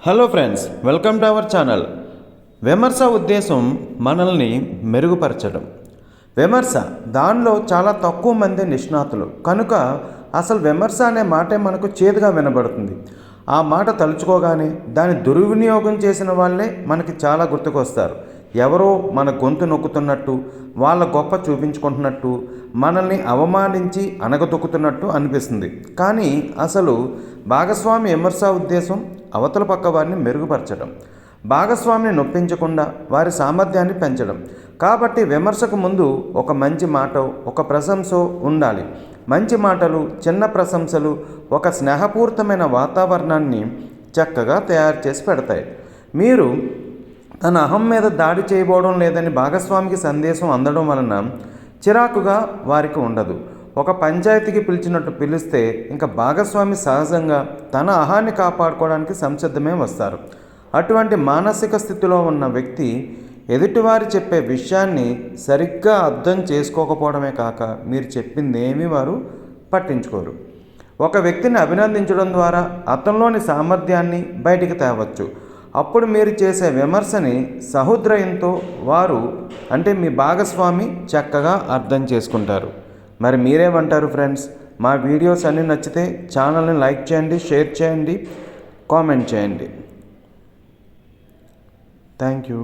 Hello friends, welcome to our channel. విమర్శ ఉద్దేశం మనల్ని మెరుగుపరచడం. విమర్శ దానిలో చాలా తక్కువ మంది నిష్ణాతులు కనుక అసలు విమర్శ అనే మాటే మనకు చేదుగా వినబడుతుంది. ఆ మాట తలుచుకోగానే దాని దుర్వినియోగం చేసిన వాళ్ళే మనకి చాలా గుర్తుకొస్తారు. ఎవరో మన గొంతు నొక్కుతున్నట్టు, వాళ్ళ గొప్ప చూపించుకుంటున్నట్టు, మనల్ని అవమానించి అణగదొక్కుతున్నట్టు అనిపిస్తుంది. కానీ అసలు భాగస్వామి విమర్శ ఉద్దేశం అవతల పక్క వారిని మెరుగుపరచడం, భాగస్వామిని నొప్పించకుండా వారి సామర్థ్యాన్ని పెంచడం. కాబట్టి విమర్శకు ముందు ఒక మంచి మాట, ఒక ప్రశంస ఉండాలి. మంచి మాటలు, చిన్న ప్రశంసలు ఒక స్నేహపూరితమైన వాతావరణాన్ని చక్కగా తయారు చేసి పెడతాయి. మీరు తన అహం మీద దాడి చేయబోవడం లేదని భాగస్వామికి సందేశం అందడం వలన చిరాకుగా వారికి ఉండదు. ఒక పంచాయతీకి పిలిచినట్టు పిలిస్తే ఇంకా భాగస్వామి సహజంగా తన అహాన్ని కాపాడుకోవడానికి సంసిద్ధమే వస్తారు. అటువంటి మానసిక స్థితిలో ఉన్న వ్యక్తి ఎదుటివారి చెప్పే విషయాన్ని సరిగ్గా అర్థం చేసుకోకపోవడమే కాక మీరు చెప్పిందేమీ వారు పట్టించుకోరు. ఒక వ్యక్తిని అభినందించడం ద్వారా అతనిలోని సామర్థ్యాన్ని బయటికి తేవచ్చు. అప్పుడు మీరు చేసే విమర్శని సహృదయంతో వారు అంటే మీ భాగస్వామి చక్కగా అర్థం చేసుకుంటారు. మరి మీరేమంటారు ఫ్రెండ్స్? మా వీడియోస్ అన్నీ నచ్చితే ఛానల్ని లైక్ చేయండి, షేర్ చేయండి, కామెంట్ చేయండి. Thank you.